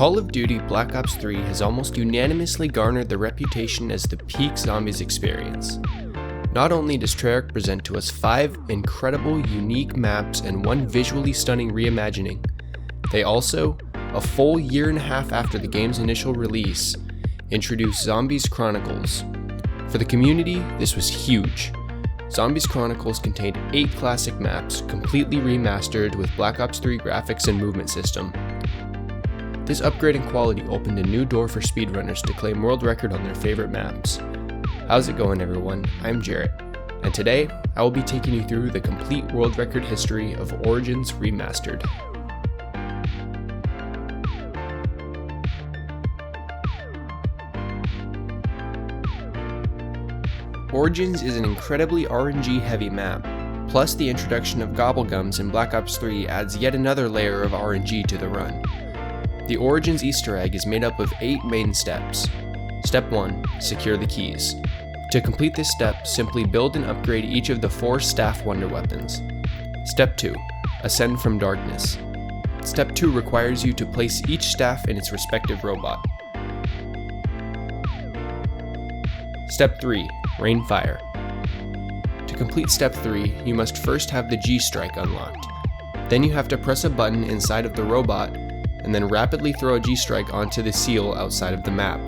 Call of Duty Black Ops 3 has almost unanimously garnered the reputation as the peak zombies experience. Not only does Treyarch present to us 5 incredible, unique maps and one visually stunning reimagining, they also, a full year and a half after the game's initial release, introduced Zombies Chronicles. For the community, this was huge. Zombies Chronicles contained 8 classic maps, completely remastered with Black Ops 3 graphics and movement system. This upgrade in quality opened a new door for speedrunners to claim world record on their favorite maps. How's it going, everyone? I'm Jarrett, and today I will be taking you through the complete world record history of Origins Remastered. Origins is an incredibly RNG heavy map, plus the introduction of Gobblegums in Black Ops 3 adds yet another layer of RNG to the run. The Origins Easter egg is made up of 8 main steps. Step 1. Secure the keys. To complete this step, simply build and upgrade each of the 4 staff wonder weapons. Step 2. Ascend from darkness. Step 2 requires you to place each staff in its respective robot. Step 3. Rain fire. To complete step 3, you must first have the G-Strike unlocked. Then you have to press a button inside of the robot and then rapidly throw a G-Strike onto the seal outside of the map.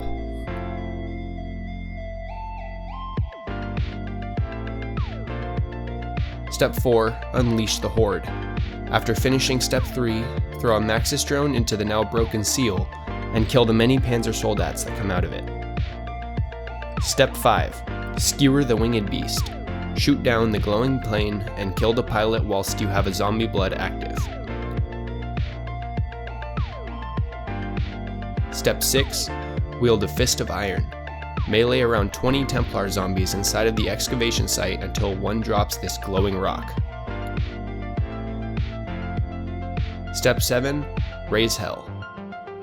Step 4. Unleash the Horde. After finishing step 3, throw a Maxis drone into the now broken seal and kill the many Panzer Soldats that come out of it. Step 5. Skewer the Winged Beast. Shoot down the glowing plane and kill the pilot whilst you have a zombie blood active. Step 6. Wield a Fist of Iron. Melee around 20 Templar zombies inside of the excavation site until one drops this glowing rock. Step 7. Raise Hell.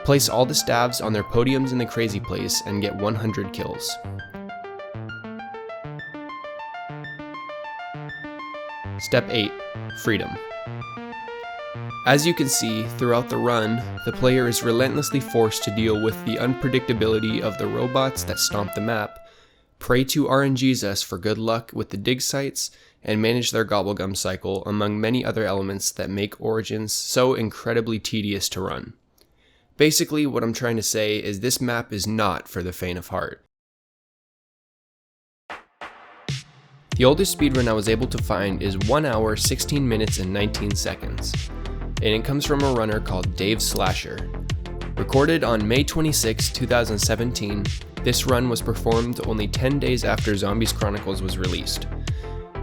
Place all the staves on their podiums in the crazy place and get 100 kills. Step 8. Freedom. As you can see, throughout the run, the player is relentlessly forced to deal with the unpredictability of the robots that stomp the map, pray to RNG's us for good luck with the dig sites, and manage their Gobblegum cycle, among many other elements that make Origins so incredibly tedious to run. Basically, what I'm trying to say is this map is not for the faint of heart. The oldest speedrun I was able to find is 1 hour, 16 minutes, and 19 seconds. And it comes from a runner called DaveSlasher. Recorded on May 26, 2017, this run was performed only 10 days after Zombies Chronicles was released.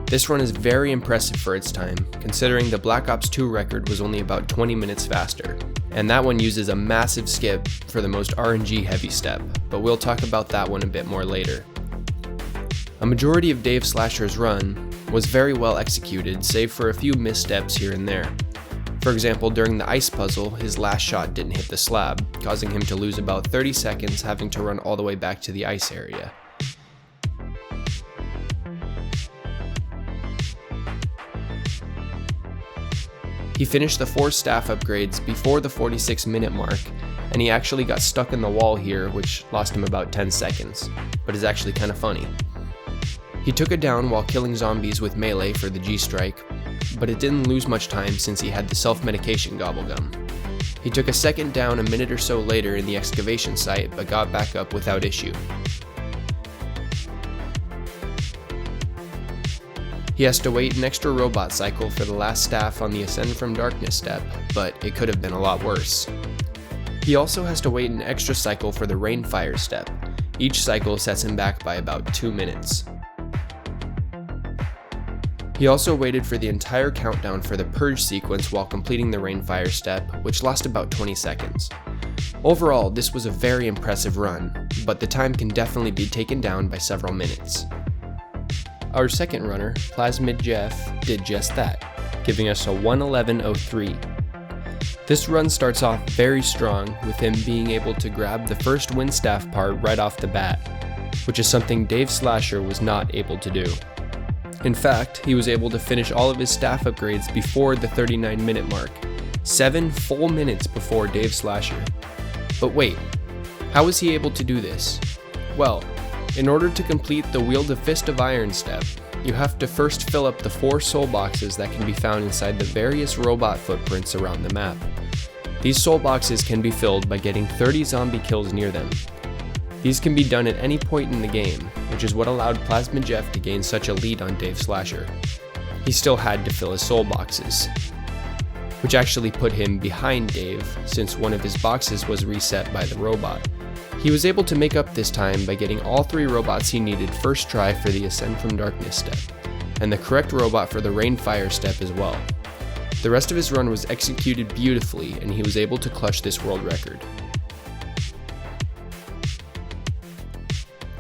This run is very impressive for its time, considering the Black Ops 2 record was only about 20 minutes faster, and that one uses a massive skip for the most RNG heavy step, but we'll talk about that one a bit more later. A majority of DaveSlasher's run was very well executed, save for a few missteps here and there. For example, during the ice puzzle, his last shot didn't hit the slab, causing him to lose about 30 seconds, having to run all the way back to the ice area. He finished the 4 staff upgrades before the 46-minute mark, and he actually got stuck in the wall here, which lost him about 10 seconds, but is actually kind of funny. He took it down while killing zombies with melee for the G-Strike, but it didn't lose much time since he had the self-medication Gobblegum. He took a second down a minute or so later in the excavation site, but got back up without issue. He has to wait an extra robot cycle for the last staff on the Ascend from Darkness step, but it could have been a lot worse. He also has to wait an extra cycle for the Rain Fire step. Each cycle sets him back by about 2 minutes. He also waited for the entire countdown for the Purge sequence while completing the Rainfire step, which lost about 20 seconds. Overall, this was a very impressive run, but the time can definitely be taken down by several minutes. Our second runner, Plasmid Jeff, did just that, giving us a 1:11:03. This run starts off very strong, with him being able to grab the first wind staff part right off the bat, which is something DaveSlasher was not able to do. In fact, he was able to finish all of his staff upgrades before the 39-minute mark, 7 full minutes before DaveSlasher. But wait, how was he able to do this? Well, in order to complete the Wield a Fist of Iron step, you have to first fill up the 4 soul boxes that can be found inside the various robot footprints around the map. These soul boxes can be filled by getting 30 zombie kills near them. These can be done at any point in the game, which is what allowed Plasmid Jeff to gain such a lead on DaveSlasher. He still had to fill his soul boxes, which actually put him behind Dave since one of his boxes was reset by the robot. He was able to make up this time by getting all 3 robots he needed first try for the Ascend from Darkness step, and the correct robot for the Rainfire step as well. The rest of his run was executed beautifully, and he was able to clutch this world record.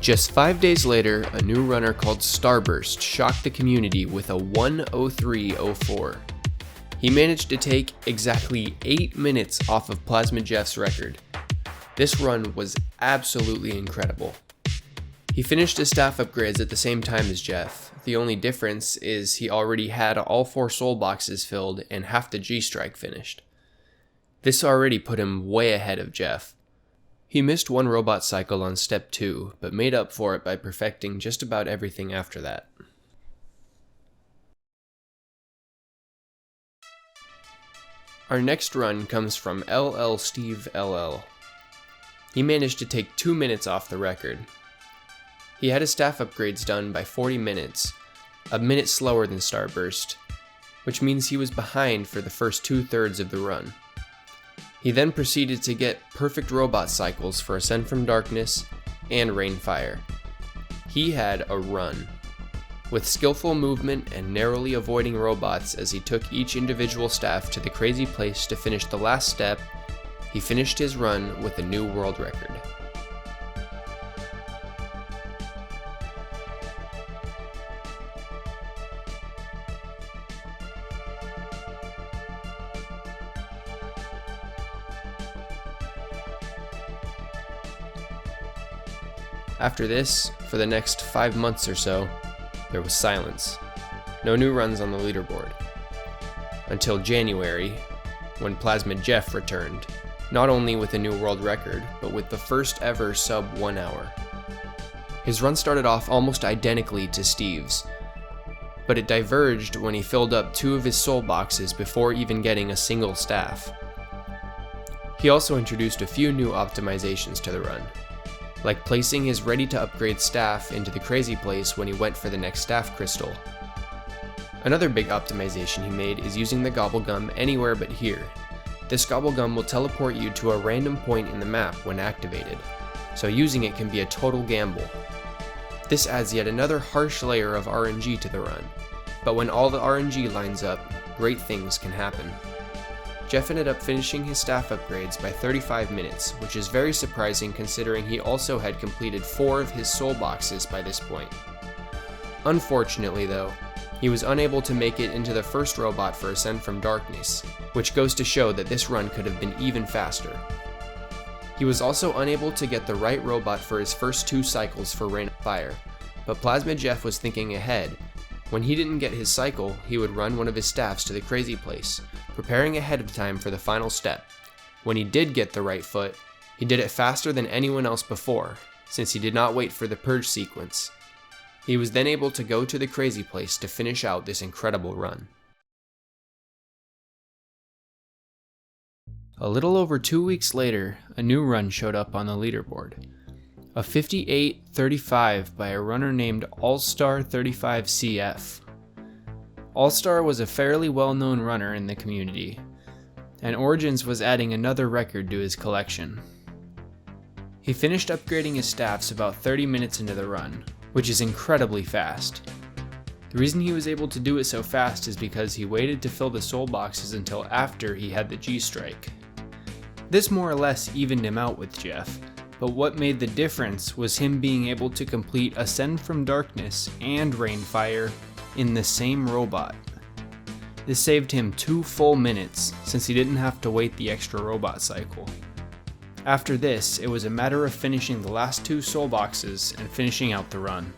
Just 5 days later, a new runner called StarrBurrst shocked the community with a 1:03:04. He managed to take exactly 8 minutes off of Plasmid Jeff's record. This run was absolutely incredible. He finished his staff upgrades at the same time as Jeff. The only difference is he already had all 4 soul boxes filled and half the G-Strike finished. This already put him way ahead of Jeff. He missed 1 robot cycle on step 2, but made up for it by perfecting just about everything after that. Our next run comes from IlSteveIl. He managed to take 2 minutes off the record. He had his staff upgrades done by 40 minutes, a minute slower than StarrBurrst, which means he was behind for the first 2/3 of the run. He then proceeded to get perfect robot cycles for Ascend from Darkness and Rainfire. He had a run, with skillful movement and narrowly avoiding robots as he took each individual staff to the crazy place to finish the last step. He finished his run with a new world record. After this, for the next 5 months or so, there was silence. No new runs on the leaderboard. Until January, when Plasmid Jeff returned, not only with a new world record, but with the first ever sub 1 hour. His run started off almost identically to Steve's, but it diverged when he filled up 2 of his soul boxes before even getting a single staff. He also introduced a few new optimizations to the run, like placing his ready-to-upgrade staff into the crazy place when he went for the next staff crystal. Another big optimization he made is using the Gobblegum anywhere but here. This Gobblegum will teleport you to a random point in the map when activated, so using it can be a total gamble. This adds yet another harsh layer of RNG to the run, but when all the RNG lines up, great things can happen. Jeff ended up finishing his staff upgrades by 35 minutes, which is very surprising considering he also had completed 4 of his soul boxes by this point. Unfortunately though, he was unable to make it into the first robot for Ascend from Darkness, which goes to show that this run could have been even faster. He was also unable to get the right robot for his first 2 cycles for Rainfire, but Plasmid Jeff was thinking ahead. When he didn't get his cycle, he would run one of his staffs to the crazy place, preparing ahead of time for the final step. When he did get the right foot, he did it faster than anyone else before, since he did not wait for the purge sequence. He was then able to go to the crazy place to finish out this incredible run. A little over 2 weeks later, a new run showed up on the leaderboard. A 58:35 by a runner named AllStar35CF. Allstar was a fairly well-known runner in the community, and Origins was adding another record to his collection. He finished upgrading his staffs about 30 minutes into the run, which is incredibly fast. The reason he was able to do it so fast is because he waited to fill the soul boxes until after he had the G-Strike. This more or less evened him out with Jeff, but what made the difference was him being able to complete Ascend from Darkness and Rainfire in the same robot. This saved him 2 full minutes since he didn't have to wait the extra robot cycle. After this, it was a matter of finishing the last 2 soul boxes and finishing out the run.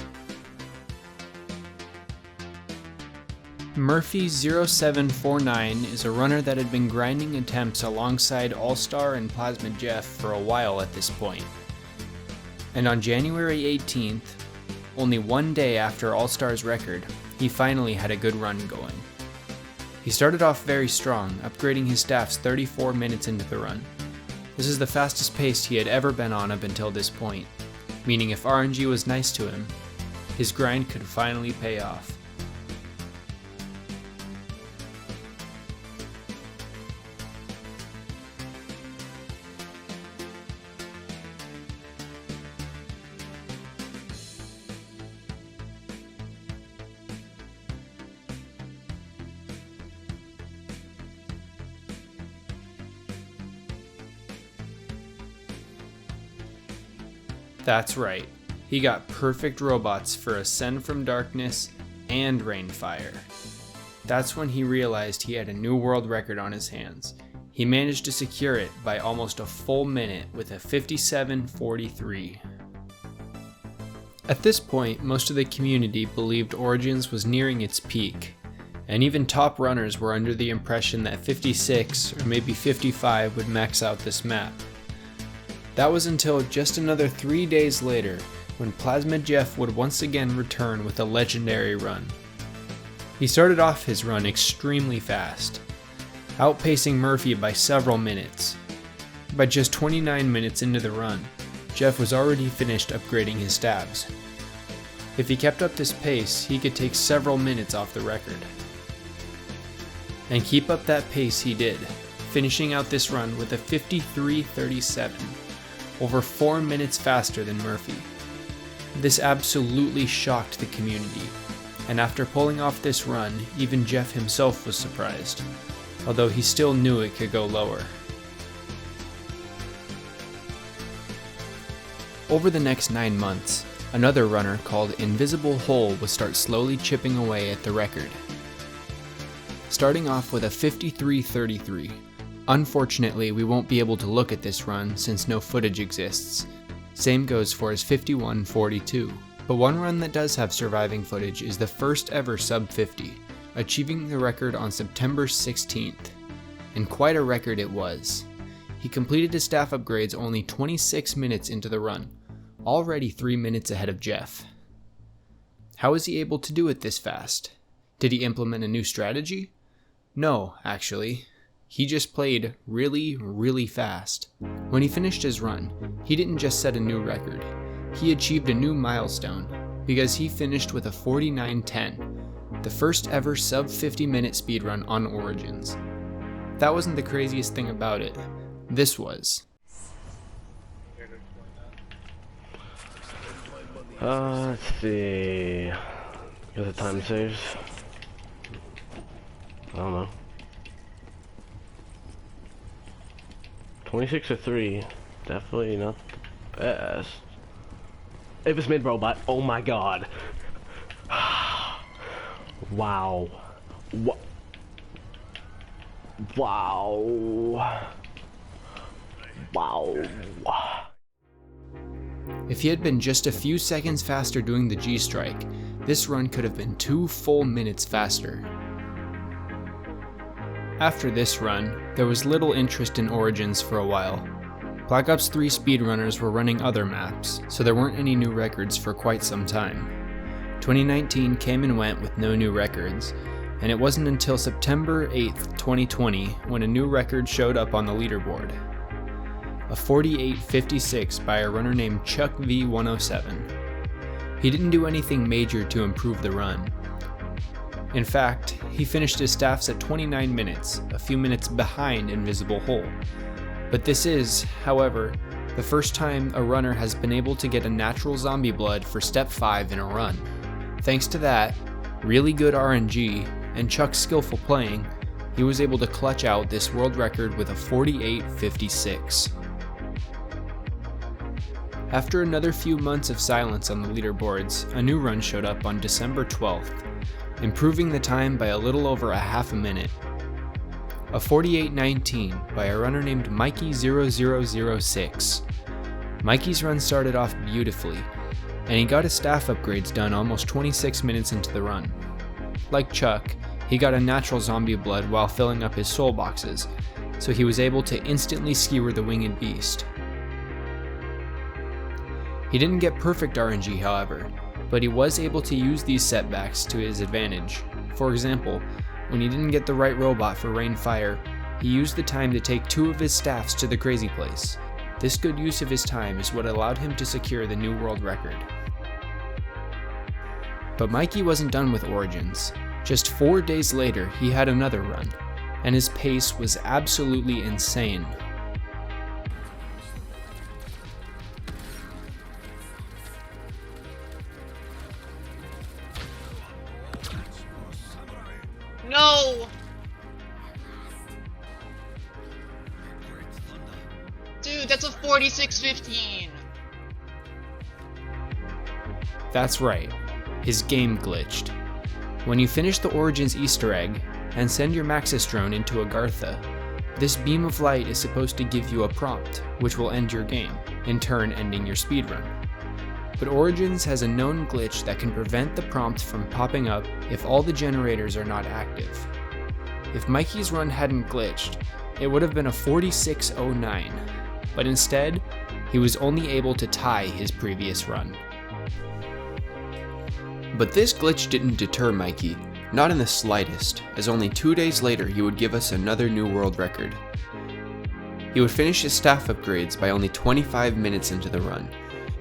Murphy0749 is a runner that had been grinding attempts alongside All-Star and Plasmid Jeff for a while at this point. And on January 18th, only one day after All-Star's record, he finally had a good run going. He started off very strong, upgrading his staffs 34 minutes into the run. This is the fastest pace he had ever been on up until this point, meaning if RNG was nice to him, his grind could finally pay off. That's right, he got perfect robots for Ascend from Darkness and Rainfire. That's when he realized he had a new world record on his hands. He managed to secure it by almost a full minute with a 57:43. At this point, most of the community believed Origins was nearing its peak, and even top runners were under the impression that 56 or maybe 55 would max out this map. That was until just another 3 days later, when Plasmid Jeff would once again return with a legendary run. He started off his run extremely fast, outpacing Murphy by several minutes. By just 29 minutes into the run, Jeff was already finished upgrading his stabs. If he kept up this pace, he could take several minutes off the record. And keep up that pace he did, finishing out this run with a 53:37. Over 4 minutes faster than Murphy. This absolutely shocked the community, and after pulling off this run, even Jeff himself was surprised, although he still knew it could go lower. Over the next 9 months, another runner called IlSteveIl would start slowly chipping away at the record. Starting off with a 53:33. Unfortunately, we won't be able to look at this run since no footage exists. Same goes for his 51:42. But one run that does have surviving footage is the first ever sub 50, achieving the record on September 16th. And quite a record it was. He completed his staff upgrades only 26 minutes into the run, already 3 minutes ahead of Jeff. How was he able to do it this fast? Did he implement a new strategy? No, actually. He just played really fast. When he finished his run, he didn't just set a new record, he achieved a new milestone, because he finished with a 49:10, the first ever sub 50 minute speedrun on Origins. That wasn't the craziest thing about it, this was. Let's see, got the time saves, I don't know. 26:03, definitely not the best. It was mid-robot, oh my god. Wow. Wow. If he had been just a few seconds faster doing the G-Strike, this run could have been 2 full minutes faster. After this run, there was little interest in Origins for a while. Black Ops 3 speedrunners were running other maps, so there weren't any new records for quite some time. 2019 came and went with no new records, and it wasn't until September 8th, 2020 when a new record showed up on the leaderboard. A 48:56 by a runner named Chuck V107. He didn't do anything major to improve the run. In fact, he finished his staffs at 29 minutes, a few minutes behind IlSteveIl. But this is, however, the first time a runner has been able to get a natural zombie blood for step 5 in a run. Thanks to that, really good RNG, and Chuck's skillful playing, he was able to clutch out this world record with a 48:56. After another few months of silence on the leaderboards, a new run showed up on December 12th, improving the time by a little over a half a minute. A 48:19 by a runner named Mikey0006. Mikey's run started off beautifully, and he got his staff upgrades done almost 26 minutes into the run. Like Chuck, he got a natural zombie blood while filling up his soul boxes, so he was able to instantly skewer the winged beast. He didn't get perfect RNG, however, but he was able to use these setbacks to his advantage. For example, when he didn't get the right robot for Rain Fire, he used the time to take 2 of his staffs to the crazy place. This good use of his time is what allowed him to secure the new world record. But Mikey wasn't done with Origins. Just 4 days later, he had another run, and his pace was absolutely insane. No! Dude, that's a 46-15! That's right, his game glitched. When you finish the Origins Easter egg and send your Maxis drone into Agartha, this beam of light is supposed to give you a prompt, which will end your game, in turn ending your speedrun. But Origins has a known glitch that can prevent the prompt from popping up if all the generators are not active. If Mikey's run hadn't glitched, it would have been a 46:09, but instead, he was only able to tie his previous run. But this glitch didn't deter Mikey, not in the slightest, as only 2 days later he would give us another new world record. He would finish his staff upgrades by only 25 minutes into the run.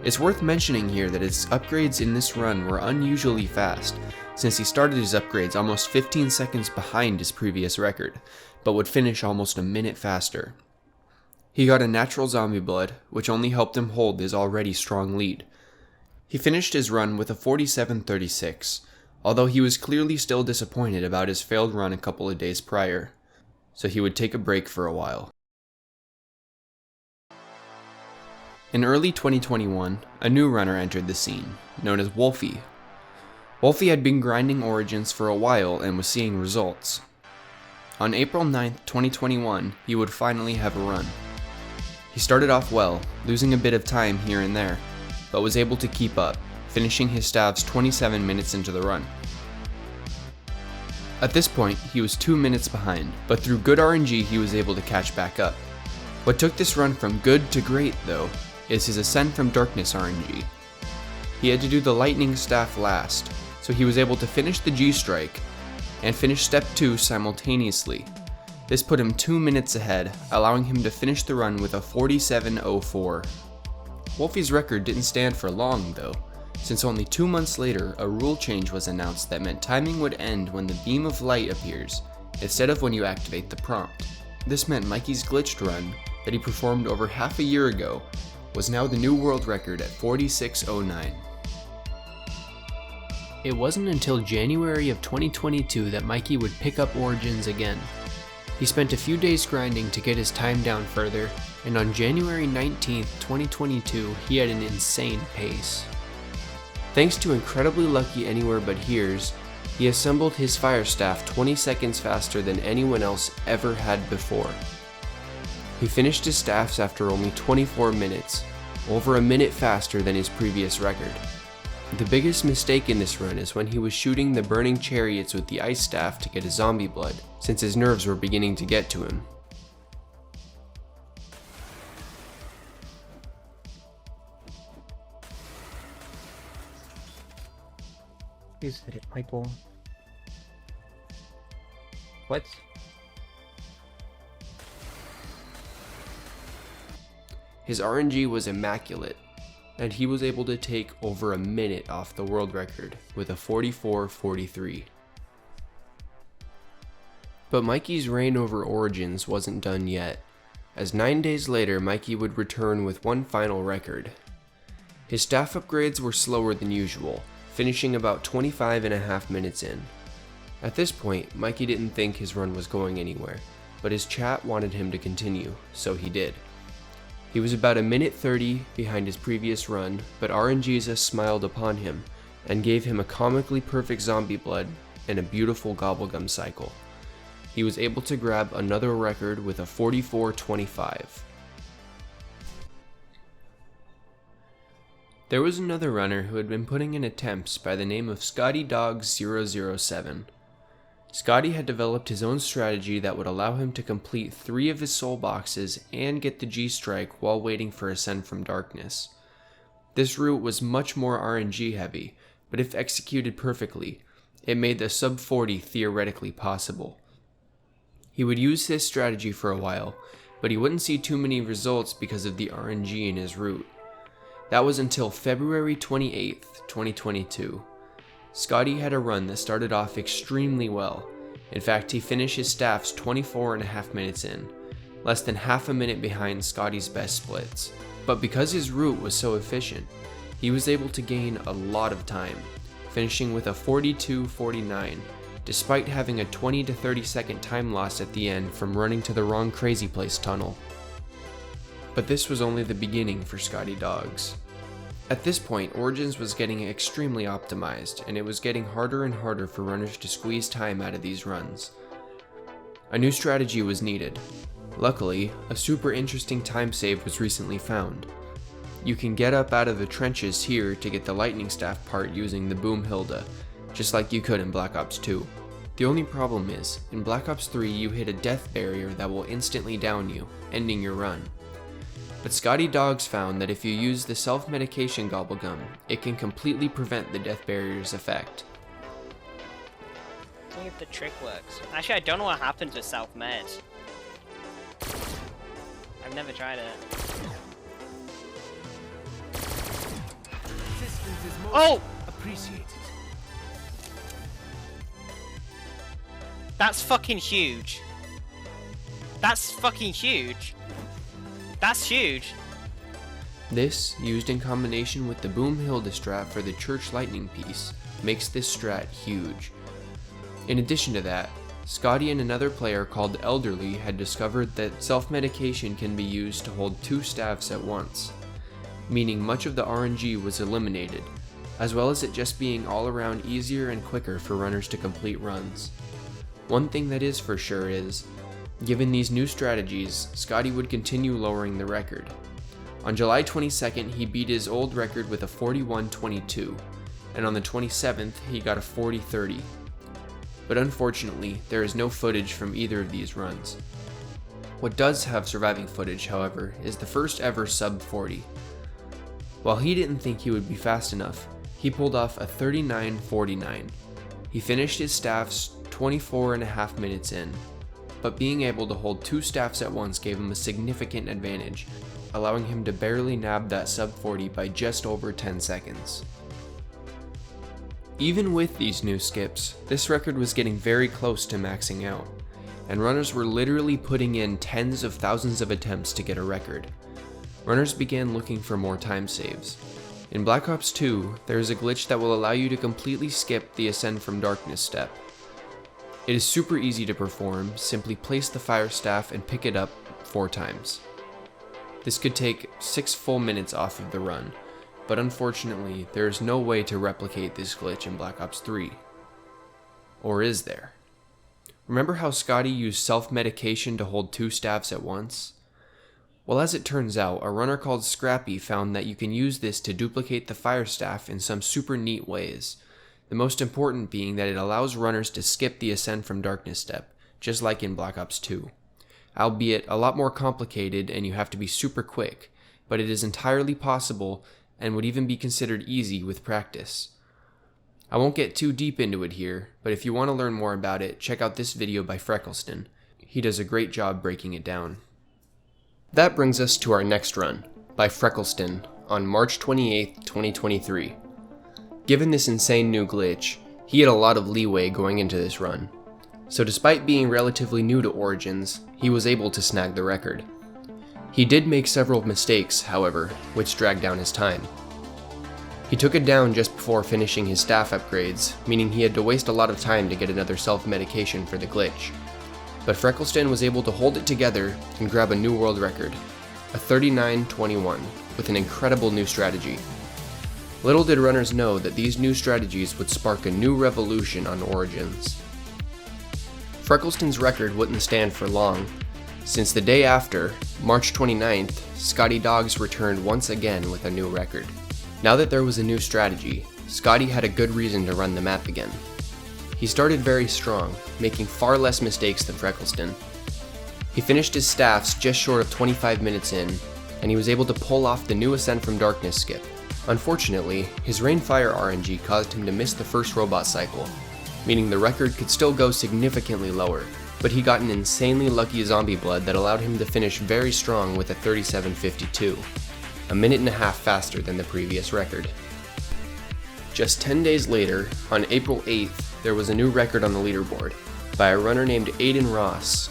It's worth mentioning here that his upgrades in this run were unusually fast, since he started his upgrades almost 15 seconds behind his previous record, but would finish almost a minute faster. He got a natural zombie blood, which only helped him hold his already strong lead. He finished his run with a 47:36, although he was clearly still disappointed about his failed run a couple of days prior, so he would take a break for a while. In early 2021, a new runner entered the scene, known as Wolfie. Wolfie had been grinding Origins for a while and was seeing results. On April 9th, 2021, he would finally have a run. He started off well, losing a bit of time here and there, but was able to keep up, finishing his staffs 27 minutes into the run. At this point, he was 2 minutes behind, but through good RNG he was able to catch back up. What took this run from good to great, though, is his Ascend from Darkness RNG. He had to do the Lightning Staff last, so he was able to finish the G-Strike and finish Step 2 simultaneously. This put him 2 minutes ahead, allowing him to finish the run with a 47:04. Wolfie's record didn't stand for long though, since only 2 months later a rule change was announced that meant timing would end when the beam of light appears, instead of when you activate the prompt. This meant Mikey's glitched run, that he performed over half a year ago, was now the new world record at 46:09. It wasn't until January of 2022 that Mikey would pick up Origins again. He spent a few days grinding to get his time down further, and on January 19th, 2022, he had an insane pace. Thanks to incredibly lucky Anywhere But Here's, he assembled his fire staff 20 seconds faster than anyone else ever had before. He finished his staffs after only 24 minutes, over a minute faster than his previous record. The biggest mistake in this run is when he was shooting the burning chariots with the ice staff to get his zombie blood, since his nerves were beginning to get to him. Please hit it, Michael. What? His RNG was immaculate, and he was able to take over a minute off the world record with a 44:43. But Mikey's reign over Origins wasn't done yet, as 9 days later Mikey would return with one final record. His staff upgrades were slower than usual, finishing about 25.5 minutes in. At this point, Mikey didn't think his run was going anywhere, but his chat wanted him to continue, so he did. He was about a minute 30 behind his previous run, but RNGesus smiled upon him and gave him a comically perfect zombie blood and a beautiful gobblegum cycle. He was able to grab another record with a 44:25. There was another runner who had been putting in attempts by the name of ScottyDogs 007. Scotty had developed his own strategy that would allow him to complete 3 of his soul boxes and get the G-Strike while waiting for Ascend from Darkness. This route was much more RNG heavy, but if executed perfectly, it made the sub 40 theoretically possible. He would use this strategy for a while, but he wouldn't see too many results because of the RNG in his route. That was until February 28th, 2022. Scotty had a run that started off extremely well. In fact, he finished his staffs 24.5 minutes in, less than half a minute behind Scotty's best splits. But because his route was so efficient, he was able to gain a lot of time, finishing with a 42.49, despite having a 20 to 30 second time loss at the end from running to the wrong Crazy Place tunnel. But this was only the beginning for ScottyDogs. At this point, Origins was getting extremely optimized, and it was getting harder and harder for runners to squeeze time out of these runs. A new strategy was needed. Luckily, a super interesting time save was recently found. You can get up out of the trenches here to get the lightning staff part using the Boom Hilda, just like you could in Black Ops 2. The only problem is, in Black Ops 3 you hit a death barrier that will instantly down you, ending your run. But ScottyDogs found that if you use the self-medication gobblegum, it can completely prevent the death barrier's effect. I think if the trick works. Actually, I don't know what happens with self-med. I've never tried it. Oh! Appreciated. That's fucking huge. That's fucking huge. That's huge. This, used in combination with the Boom Hilda strat for the Church Lightning piece, makes this strat huge. In addition to that, Scotty and another player called Elderly had discovered that self-medication can be used to hold 2 staffs at once, meaning much of the RNG was eliminated, as well as it just being all around easier and quicker for runners to complete runs. One thing that is for sure is, given these new strategies, Scotty would continue lowering the record. On July 22nd, he beat his old record with a 41.22, and on the 27th, he got a 40.30. But unfortunately, there is no footage from either of these runs. What does have surviving footage, however, is the first ever sub 40. While he didn't think he would be fast enough, he pulled off a 39.49. He finished his staffs 24.5 minutes in, but being able to hold 2 staffs at once gave him a significant advantage, allowing him to barely nab that sub 40 by just over 10 seconds. Even with these new skips, this record was getting very close to maxing out, and runners were literally putting in tens of thousands of attempts to get a record. Runners began looking for more time saves. In Black Ops 2, there is a glitch that will allow you to completely skip the Ascend from Darkness step. It is super easy to perform, simply place the fire staff and pick it up 4 times. This could take 6 full minutes off of the run, but unfortunately there is no way to replicate this glitch in Black Ops 3. Or is there? Remember how Scotty used self-medication to hold 2 staffs at once? Well, as it turns out, a runner called Scrappy found that you can use this to duplicate the fire staff in some super neat ways. The most important being that it allows runners to skip the Ascend from Darkness step, just like in Black Ops 2. Albeit a lot more complicated and you have to be super quick, but it is entirely possible and would even be considered easy with practice. I won't get too deep into it here, but if you want to learn more about it, check out this video by Freckleston. He does a great job breaking it down. That brings us to our next run, by Freckleston, on March 28th, 2023. Given this insane new glitch, he had a lot of leeway going into this run. So despite being relatively new to Origins, he was able to snag the record. He did make several mistakes, however, which dragged down his time. He took it down just before finishing his staff upgrades, meaning he had to waste a lot of time to get another self-medication for the glitch. But Freckleston was able to hold it together and grab a new world record, a 39.21, with an incredible new strategy. Little did runners know that these new strategies would spark a new revolution on Origins. Freckleston's record wouldn't stand for long, since the day after, March 29th, ScottyDogs returned once again with a new record. Now that there was a new strategy, Scotty had a good reason to run the map again. he started very strong, making far less mistakes than Freckleston. He finished his staffs just short of 25 minutes in, and he was able to pull off the new Ascent from Darkness skip. Unfortunately, his Rainfire RNG caused him to miss the first robot cycle, meaning the record could still go significantly lower, but he got an insanely lucky zombie blood that allowed him to finish very strong with a 37:52, a minute and a half faster than the previous record. Just 10 days later, on April 8th, there was a new record on the leaderboard by a runner named Aiden Ross.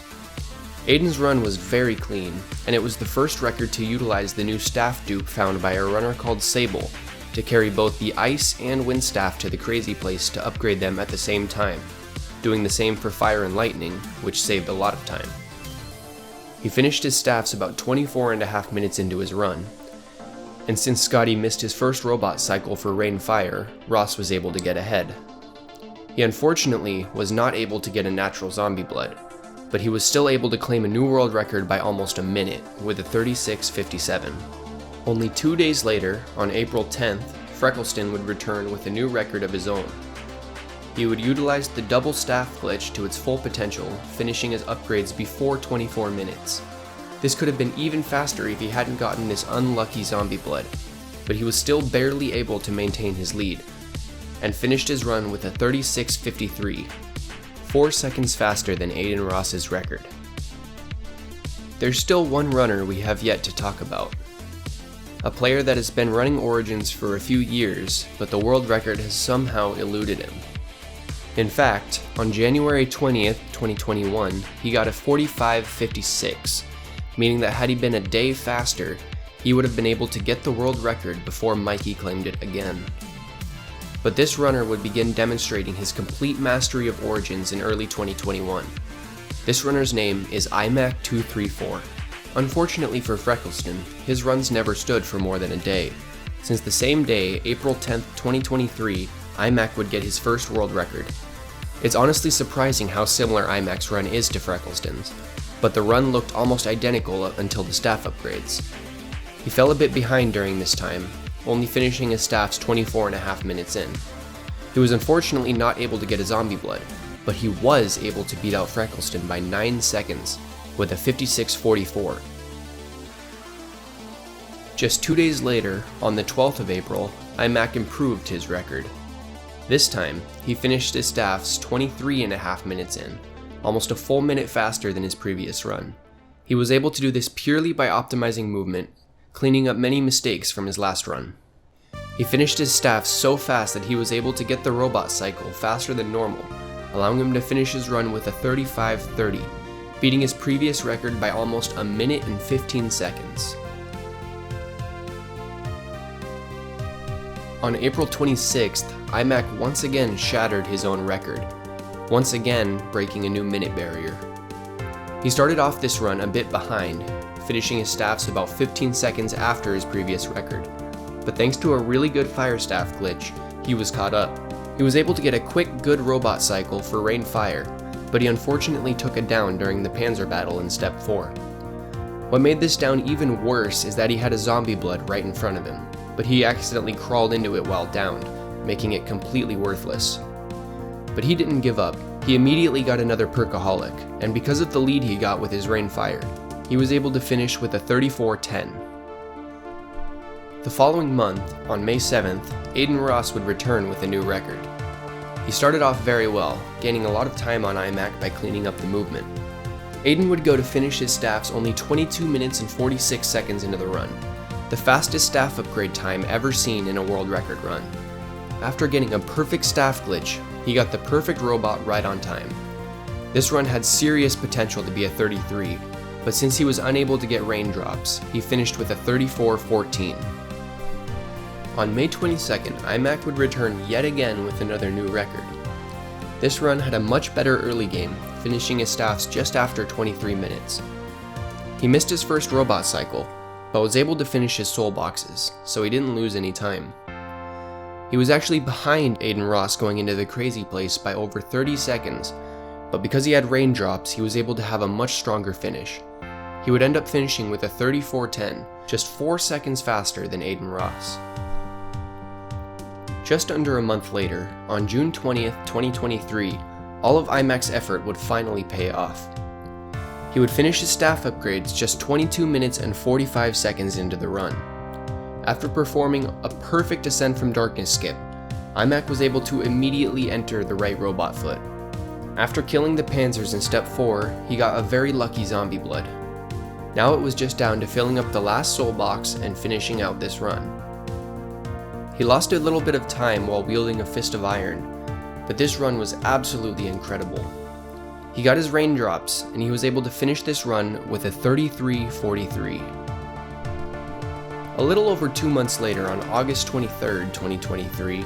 Aiden's run was very clean, and it was the first record to utilize the new staff dupe found by a runner called Sable to carry both the ice and wind staff to the crazy place to upgrade them at the same time, doing the same for fire and lightning, which saved a lot of time. He finished his staffs about 24.5 minutes into his run, and since Scotty missed his first robot cycle for Rainfire, Ross was able to get ahead. He unfortunately was not able to get a natural zombie blood, but he was still able to claim a new world record by almost a minute with a 36:57. Only 2 days later, on April 10th, Freckleston would return with a new record of his own. He would utilize the double staff glitch to its full potential, finishing his upgrades before 24 minutes. This could have been even faster if he hadn't gotten this unlucky zombie blood, but he was still barely able to maintain his lead, and finished his run with a 36:53, 4 seconds faster than Aiden Ross's record. There's still one runner we have yet to talk about. A player that has been running Origins for a few years, but the world record has somehow eluded him. In fact, on January 20th, 2021, he got a 45:56, meaning that had he been a day faster, he would have been able to get the world record before Mikey claimed it again. But this runner would begin demonstrating his complete mastery of Origins in early 2021. This runner's name is iMac234. Unfortunately for Freckleston, his runs never stood for more than a day, since the same day, April 10th, 2023, iMac would get his first world record. It's honestly surprising how similar iMac's run is to Freckleston's, but the run looked almost identical until the staff upgrades. He fell a bit behind during this time, only finishing his staffs 24.5 minutes in. He was unfortunately not able to get a zombie blood, but he was able to beat out Freckleston by 9 seconds with a 56:44. Just 2 days later, on the 12th of April, iMac improved his record. This time, he finished his staffs 23.5 minutes in, almost a full minute faster than his previous run. He was able to do this purely by optimizing movement, cleaning up many mistakes from his last run. He finished his staffs so fast that he was able to get the robot cycle faster than normal, allowing him to finish his run with a 35:30, beating his previous record by almost a minute and 15 seconds. On April 26th, iMac once again shattered his own record, once again breaking a new minute barrier. He started off this run a bit behind, finishing his staffs about 15 seconds after his previous record, but thanks to a really good fire staff glitch, he was caught up. He was able to get a quick good robot cycle for Rainfire, but he unfortunately took a down during the Panzer battle in Step 4. What made this down even worse is that he had a zombie blood right in front of him, but he accidentally crawled into it while downed, making it completely worthless. But he didn't give up. He immediately got another Perkaholic, and because of the lead he got with his Rainfire, he was able to finish with a 34:10. The following month, on May 7th, Aiden Ross would return with a new record. He started off very well, gaining a lot of time on iMac by cleaning up the movement. Aiden would go to finish his staffs only 22 minutes and 46 seconds into the run, the fastest staff upgrade time ever seen in a world record run. After getting a perfect staff glitch, he got the perfect robot right on time. This run had serious potential to be a 33, but since he was unable to get raindrops, he finished with a 34:14. On May 22nd, iMac would return yet again with another new record. This run had a much better early game, finishing his staffs just after 23 minutes. He missed his first robot cycle, but was able to finish his soul boxes, so he didn't lose any time. He was actually behind Aiden Ross going into the crazy place by over 30 seconds, but because he had raindrops, he was able to have a much stronger finish. He would end up finishing with a 34:10, just 4 seconds faster than Aiden Ross. Just under a month later, on June 20th, 2023, all of IMAC's effort would finally pay off. He would finish his staff upgrades just 22 minutes and 45 seconds into the run. After performing a perfect Ascent from Darkness skip, IMAC was able to immediately enter the right robot foot. After killing the Panzers in step 4, he got a very lucky zombie blood. Now it was just down to filling up the last soul box and finishing out this run. He lost a little bit of time while wielding a fist of iron, but this run was absolutely incredible. He got his raindrops, and he was able to finish this run with a 33:43. A little over 2 months later, on August 23rd, 2023,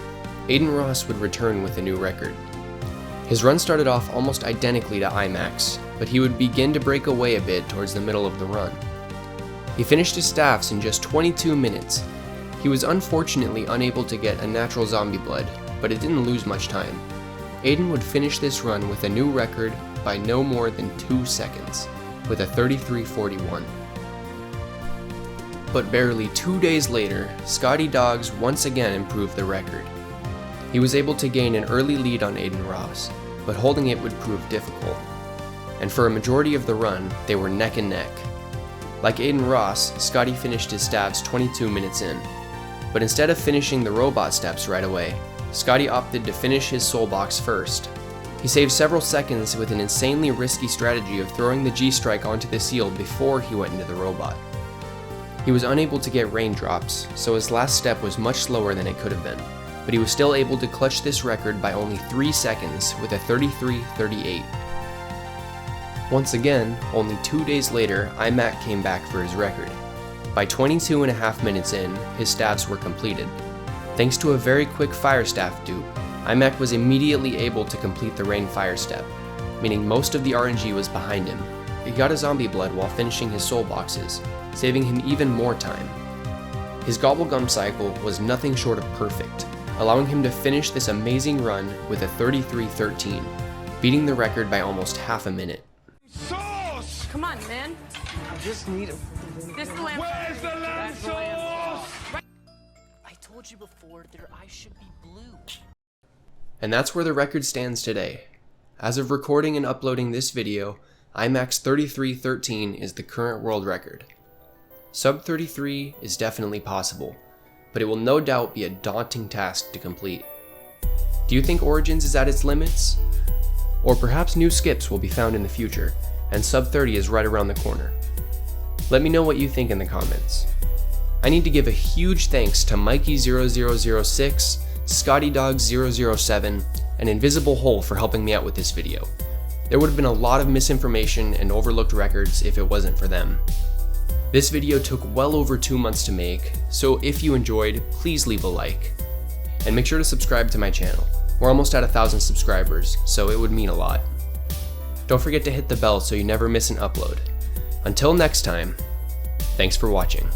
Aiden Ross would return with a new record. His run started off almost identically to IMAC's, but he would begin to break away a bit towards the middle of the run. He finished his staffs in just 22 minutes. He was unfortunately unable to get a natural zombie blood, but it didn't lose much time. Aiden would finish this run with a new record by no more than 2 seconds, with a 33:41. But barely 2 days later, ScottyDogs once again improved the record. He was able to gain an early lead on Aiden Ross, but holding it would prove difficult. And for a majority of the run, they were neck and neck. Like Aiden Ross, Scotty finished his stabs 22 minutes in. But instead of finishing the robot steps right away, Scotty opted to finish his soul box first. He saved several seconds with an insanely risky strategy of throwing the G-Strike onto the seal before he went into the robot. He was unable to get raindrops, so his last step was much slower than it could have been, but he was still able to clutch this record by only 3 seconds with a 33:38. Once again, only 2 days later, IMAC came back for his record. By 22.5 minutes in, his stabs were completed. Thanks to a very quick fire staff dupe, IMAC was immediately able to complete the rain fire step, meaning most of the RNG was behind him. He got a zombie blood while finishing his soul boxes, saving him even more time. His gobblegum cycle was nothing short of perfect, allowing him to finish this amazing run with a 33:13, beating the record by almost half a minute. Sauce! Come on, man. I just need a... This the lamb. Where's the lamb sauce? I told you before, their eyes should be blue. And that's where the record stands today. As of recording and uploading this video, IMAC's 33:13 is the current world record. Sub 33 is definitely possible, but it will no doubt be a daunting task to complete. Do you think Origins is at its limits? Or perhaps new skips will be found in the future, and sub 30 is right around the corner? Let me know what you think in the comments. I need to give a huge thanks to Mikey0006, ScottyDogs007, and Invisible Hole for helping me out with this video. There would have been a lot of misinformation and overlooked records if it wasn't for them. This video took well over 2 months to make, so if you enjoyed, please leave a like. And make sure to subscribe to my channel. We're almost at 1,000 subscribers, so it would mean a lot. Don't forget to hit the bell so you never miss an upload. Until next time, thanks for watching.